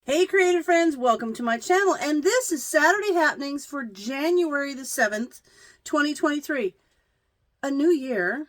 Hey creative friends, welcome to my channel, and this is Saturday happenings for January the 7th, 2023. A new year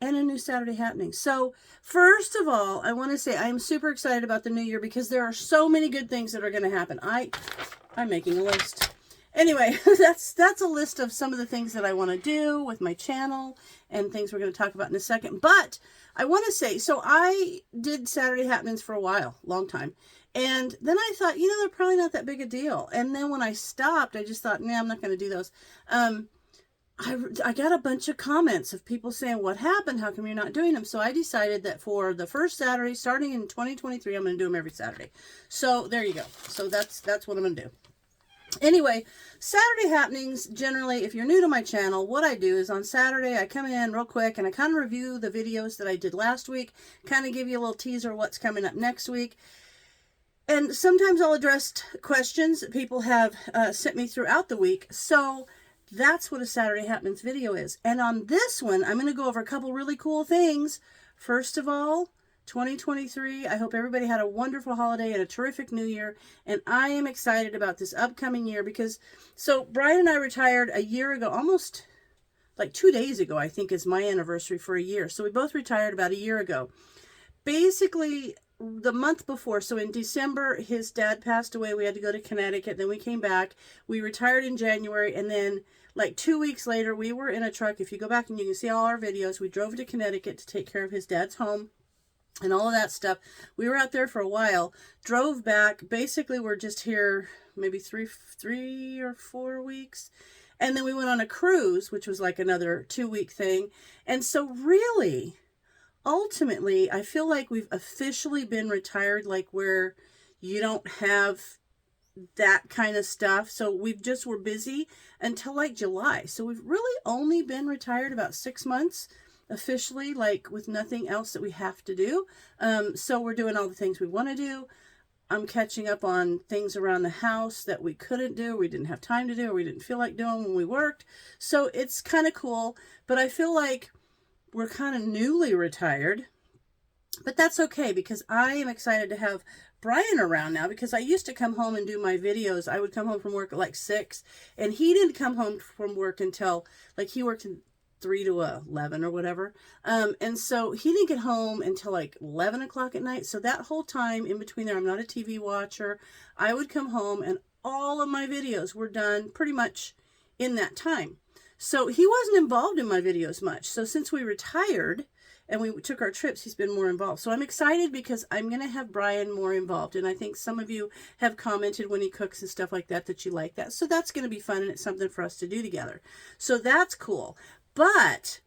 and a new Saturday happening. So first of all, I want to say I'm super excited about the new year because there are so many good things that are going to happen. I'm making a list. Anyway, that's a list of some of the things that I want to do with my channel and things we're going to talk about in a second. But I want to say, so I did Saturday happenings for a while, long time. And then I thought, they're probably not that big a deal. And then when I stopped, I just thought, I'm not going to do those. I got a bunch of comments of people saying, what happened? How come you're not doing them? So I decided that for the first Saturday, starting in 2023, I'm going to do them every Saturday. So there you go. So that's what I'm going to do. Anyway, Saturday happenings, generally, if you're new to my channel, what I do is on Saturday, I come in real quick and I kind of review the videos that I did last week, kind of give you a little teaser of what's coming up next week. And sometimes I'll address questions that people have sent me throughout the week. So that's what a Saturday Happenings video is. And on this one, I'm going to go over a couple really cool things. First of all, 2023, I hope everybody had a wonderful holiday and a terrific new year. And I am excited about this upcoming year because, so Brian and I retired a year ago, almost like 2 days ago, I think is my anniversary for a year. So we both retired about a year ago. Basically, the month before, so in December, his dad passed away. We had to go to Connecticut. Then we came back. We retired in January. And then like 2 weeks later, we were in a truck. If you go back and you can see all our videos, we drove to Connecticut to take care of his dad's home and all of that stuff. We were out there for a while, drove back. Basically, we're just here maybe three or 4 weeks. And then we went on a cruise, which was like another 2-week thing. And so really, ultimately, I feel like we've officially been retired, like where you don't have that kind of stuff. So we're busy until like July. So we've really only been retired about 6 months officially, like with nothing else that we have to do. So we're doing all the things we want to do. I'm catching up on things around the house that we couldn't do, we didn't have time to do, or we didn't feel like doing when we worked. So it's kind of cool, but I feel like we're kind of newly retired, but that's okay because I am excited to have Brian around now because I used to come home and do my videos. I would come home from work at like 6 and he didn't come home from work until like he worked in 3 to 11 or whatever. And so he didn't get home until like 11 o'clock at night. So that whole time in between there, I'm not a TV watcher. I would come home and all of my videos were done pretty much in that time. So he wasn't involved in my videos much. So since we retired and we took our trips, he's been more involved. So I'm excited because I'm going to have Brian more involved. And I think some of you have commented when he cooks and stuff like that, that you like that. So that's going to be fun and it's something for us to do together. So that's cool. But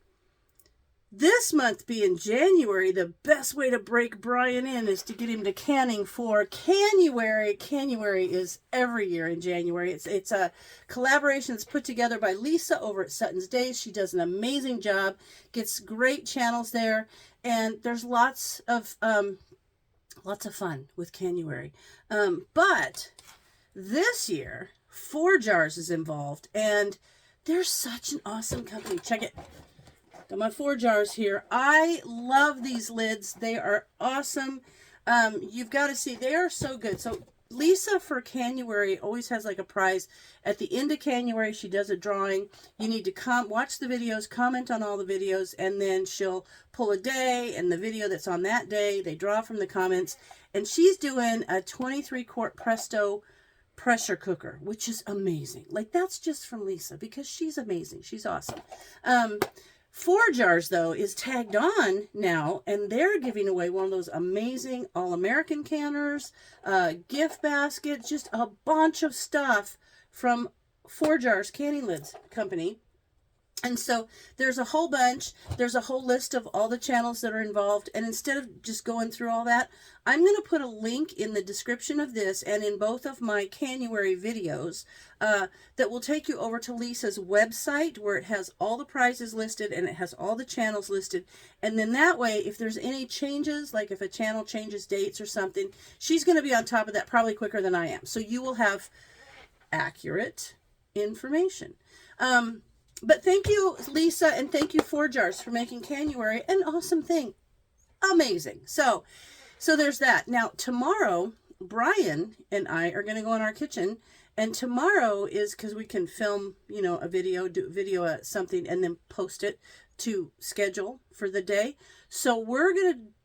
this month being January, the best way to break Brian in is to get him to canning for Canuary. Canuary is every year in January. It's a collaboration that's put together by Lisa over at Sutton's Days. She does an amazing job, gets great channels there, and there's lots of fun with Canuary. But this year, 4 Jars is involved, and they're such an awesome company. Check it. Got my 4 jars here. I love these lids. They are awesome. You've got to see. They are so good. So Lisa for Canuary always has like a prize. At the end of Canuary, she does a drawing. You need to watch the videos, comment on all the videos, and then she'll pull a day and the video that's on that day. They draw from the comments. And she's doing a 23-quart Presto pressure cooker, which is amazing. Like, that's just from Lisa because she's amazing. She's awesome. 4 Jars, though, is tagged on now, and they're giving away one of those amazing All-American canners, gift baskets, just a bunch of stuff from 4 Jars Canning Lids Company. And so there's a whole bunch, there's a whole list of all the channels that are involved. And instead of just going through all that, I'm going to put a link in the description of this and in both of my Canuary videos that will take you over to Lisa's website where it has all the prizes listed and it has all the channels listed. And then that way, if there's any changes, like if a channel changes dates or something, she's going to be on top of that probably quicker than I am. So you will have accurate information. But thank you, Lisa, and thank you, 4 Jars, for making Canuary an awesome thing. Amazing. So there's that. Now, tomorrow, Brian and I are going to go in our kitchen, and tomorrow is because we can film, a video, do video something, and then post it to schedule for the day. So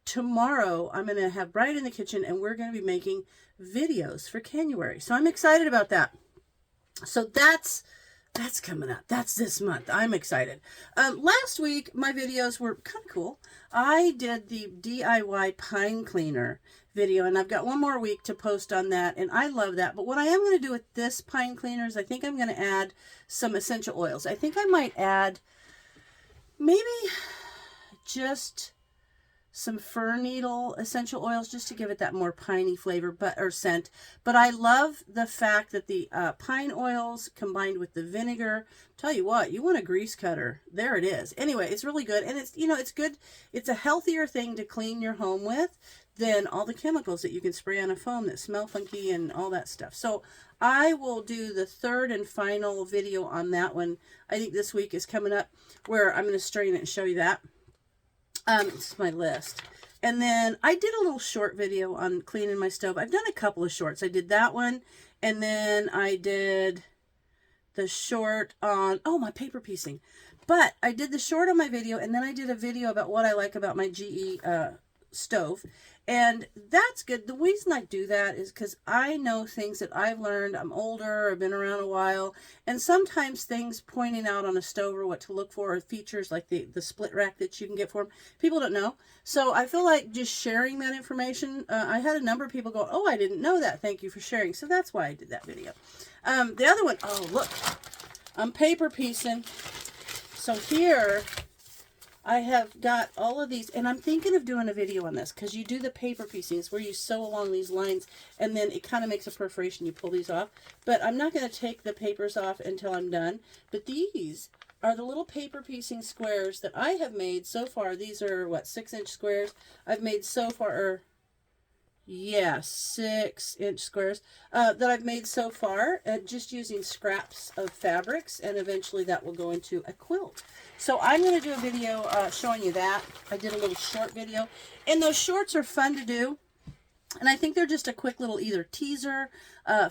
tomorrow, I'm going to have Brian in the kitchen, and we're going to be making videos for Canuary. So I'm excited about that. So that's coming up. That's this month. I'm excited. Last week, my videos were kind of cool. I did the DIY pine cleaner video, and I've got one more week to post on that, and I love that. But what I am going to do with this pine cleaner is I think I'm going to add some essential oils. I think I might add maybe just some fir needle essential oils just to give it that more piney flavor or scent. But I love the fact that the pine oils combined with the vinegar, tell you what, you want a grease cutter. There it is. Anyway, it's really good. And it's good. It's a healthier thing to clean your home with than all the chemicals that you can spray on a foam that smell funky and all that stuff. So I will do the third and final video on that one. I think this week is coming up where I'm going to strain it and show you that. It's my list. And then I did a little short video on cleaning my stove. I've done a couple of shorts. I did that one, and then I did the short on, my paper piecing. But I did the short on my video, and then I did a video about what I like about my GE stove. And that's good. The reason I do that is because I know things that I've learned. I'm older, I've been around a while, and sometimes things pointing out on a stove or what to look for or features like the split rack that you can get for them, people don't know. So I feel like just sharing that information. I had a number of people go, I didn't know that. Thank you for sharing. So that's why I did that video. The other one, look, I'm paper piecing. So here I have got all of these, and I'm thinking of doing a video on this because you do the paper piecings where you sew along these lines, and then it kind of makes a perforation. You pull these off, but I'm not going to take the papers off until I'm done. But these are the little paper piecing squares that I have made so far. These are, 6-inch squares I've made so far, 6-inch squares that I've made so far, just using scraps of fabrics, and eventually that will go into a quilt. So I'm going to do a video showing you that. I did a little short video, and those shorts are fun to do, and I think they're just a quick little either teaser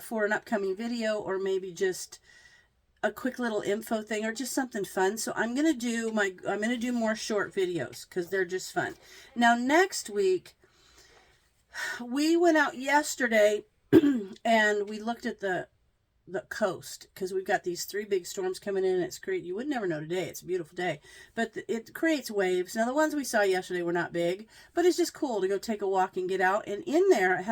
for an upcoming video, or maybe just a quick little info thing, or just something fun. So I'm going to do more short videos because they're just fun. Now next week, we went out yesterday and we looked at the coast because we've got these 3 big storms coming in, and it's great. You would never know today. It's a beautiful day, but it creates waves. Now the ones we saw yesterday were not big, but it's just cool to go take a walk and get out. And in there, we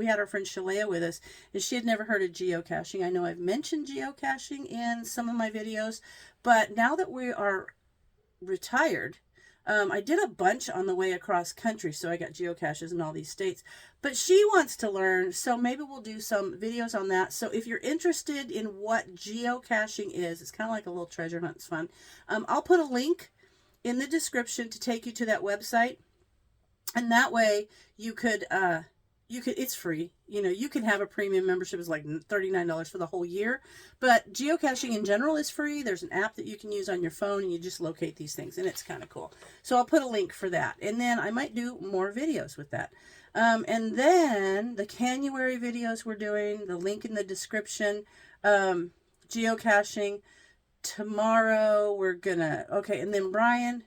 had our friend Shalea with us, and she had never heard of geocaching. I know I've mentioned geocaching in some of my videos, but now that we are retired, I did a bunch on the way across country, so I got geocaches in all these states. But she wants to learn, so maybe we'll do some videos on that. So if you're interested in what geocaching is, it's kind of like a little treasure hunt. It's fun. I'll put a link in the description to take you to that website, and that way you could it's free. You can have a premium membership. It's like $39 for the whole year. But geocaching in general is free. There's an app that you can use on your phone, and you just locate these things, and it's kind of cool. So I'll put a link for that. And then I might do more videos with that. And then the Canuary videos we're doing, the link in the description. Geocaching. Tomorrow and then Brian.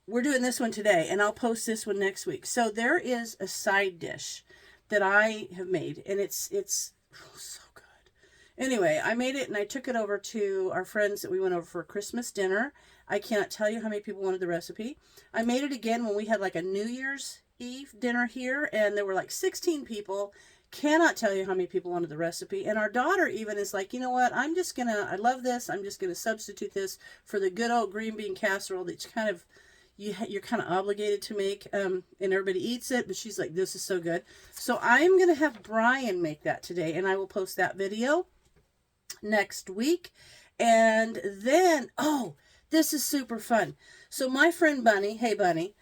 We're doing this one today, and I'll post this one next week. So there is a side dish that I have made, and it's so good. Anyway, I made it, and I took it over to our friends that we went over for Christmas dinner. I cannot tell you how many people wanted the recipe. I made it again when we had like a New Year's Eve dinner here, and there were like 16 people. Cannot tell you how many people wanted the recipe. And our daughter even is like, you know what, I love this. I'm just going to substitute this for the good old green bean casserole that's kind of, you're kind of obligated to make, and everybody eats it, but she's like, this is so good. So I'm going to have Brian make that today, and I will post that video next week. And then, this is super fun. So my friend Bunny, hey Bunny,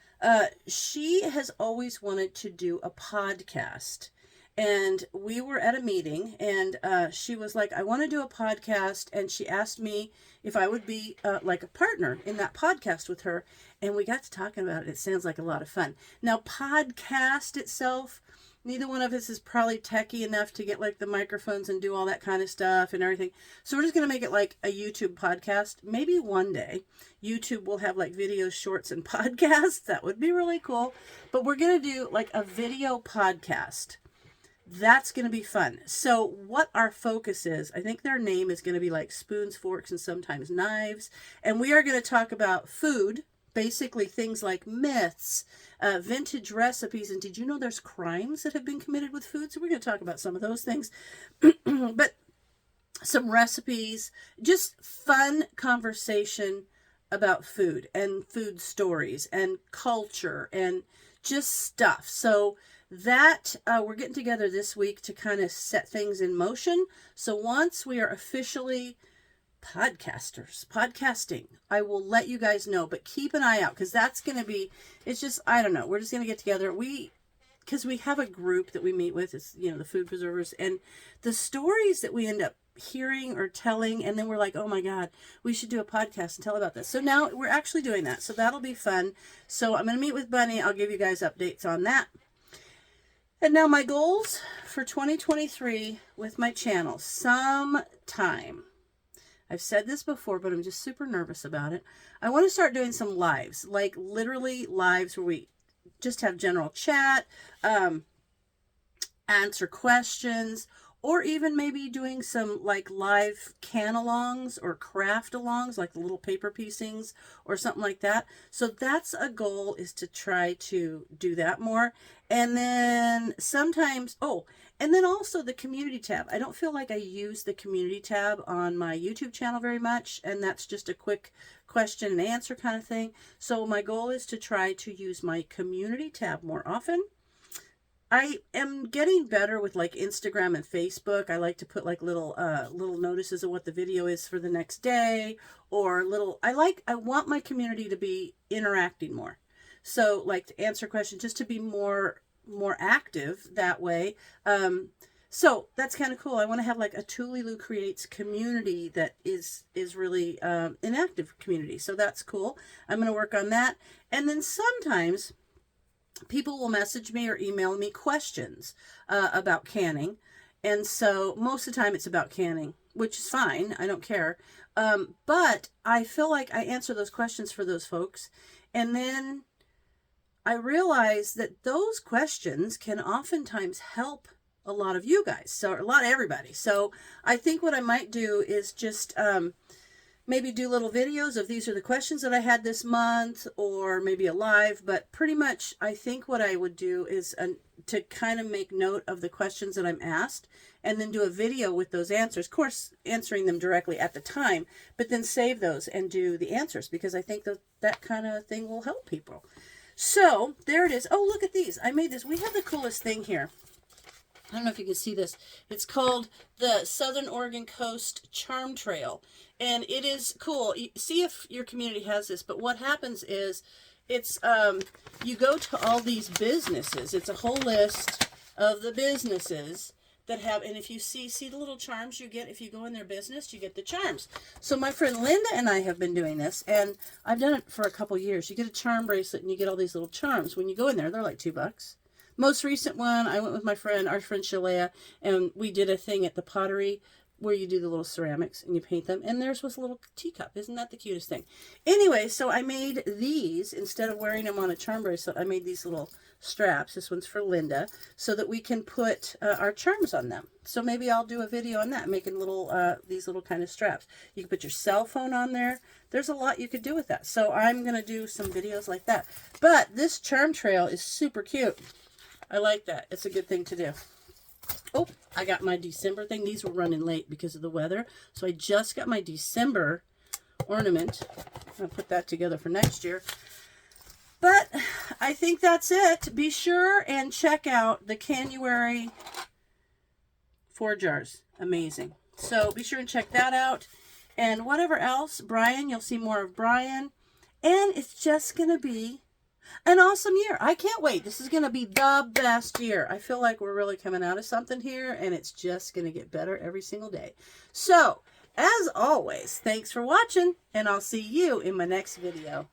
she has always wanted to do a podcast. And we were at a meeting, and she was like, I want to do a podcast. And she asked me if I would be like a partner in that podcast with her. And we got to talking about it. It sounds like a lot of fun. Now, podcast itself Neither one of us is probably techie enough to get like the microphones and do all that kind of stuff and everything. So we're just going to make it like a YouTube podcast. Maybe one day YouTube will have like videos, shorts, and podcasts. That would be really cool. But we're going to do like a video podcast. That's going to be fun. So what our focus is, I think their name is going to be like spoons, forks, and sometimes knives. And we are going to talk about food, basically things like myths, vintage recipes. And did you know there's crimes that have been committed with food? So we're going to talk about some of those things. But some recipes, just fun conversation about food and food stories and culture and just stuff. So that we're getting together this week to kind of set things in motion. So once we are officially podcasting, I will let you guys know, but keep an eye out, because that's going to be, it's just, I don't know, we're just going to get together. Because we have a group that we meet with, it's, the food preservers, and the stories that we end up hearing or telling, and then we're like, oh my God, we should do a podcast and tell about this. So now we're actually doing that. So that'll be fun. So I'm going to meet with Bunny. I'll give you guys updates on that. And now my goals for 2023 with my channel. Sometime, I've said this before, but I'm just super nervous about it. I want to start doing some lives, like literally lives where we just have general chat, answer questions, or even maybe doing some like live can-alongs or craft-alongs, like the little paper piecings or something like that. So that's a goal, is to try to do that more. And then sometimes, and then also the community tab. I don't feel like I use the community tab on my YouTube channel very much, and that's just a quick question and answer kind of thing. So my goal is to try to use my community tab more often. I am getting better with like Instagram and Facebook. I like to put like little notices of what the video is for the next day, or I want my community to be interacting more. So like to answer questions, just to be more active that way. So that's kind of cool. I want to have like a Tuliloo Creates community that is really an active community. So that's cool. I'm going to work on that. And then sometimes people will message me or email me questions about canning. And so most of the time it's about canning, which is fine. I don't care. But I feel like I answer those questions for those folks. And then I realize that those questions can oftentimes help a lot of you guys. So a lot of everybody. So I think what I might do is just maybe do little videos of these are the questions that I had this month, or maybe a live, but pretty much I think what I would do is to kind of make note of the questions that I'm asked, and then do a video with those answers, of course answering them directly at the time, but then save those and do the answers, because I think that kind of thing will help people. So there it is. Oh, look at these. I made this. We have the coolest thing here. I don't know if you can see this. It's called the Southern Oregon Coast Charm Trail. And it is cool. See if your community has this. But what happens is it's you go to all these businesses. It's a whole list of the businesses that have, and if you see the little charms you get if you go in their business, you get the charms. So my friend Linda and I have been doing this, and I've done it for a couple years. You get a charm bracelet and you get all these little charms. When you go in there, they're like $2. Most recent one, I went with our friend Shalea, and we did a thing at the pottery where you do the little ceramics and you paint them, and theirs was a little teacup. Isn't that the cutest thing? Anyway, so I made these, instead of wearing them on a charm bracelet, I made these little straps. This one's for Linda, so that we can put our charms on them. So maybe I'll do a video on that, making these little kind of straps. You can put your cell phone on there. There's a lot you could do with that. So I'm going to do some videos like that. But this charm trail is super cute. I like that. It's a good thing to do. Oh, I got my December thing. These were running late because of the weather. So I just got my December ornament. I'll put that together for next year. But I think that's it. Be sure and check out the Canuary 4 jars. Amazing. So be sure and check that out. And whatever else, Brian, you'll see more of Brian. And it's just going to be an awesome year. I can't wait. This is going to be the best year. I feel like we're really coming out of something here, and it's just going to get better every single day. So, as always, thanks for watching, and I'll see you in my next video.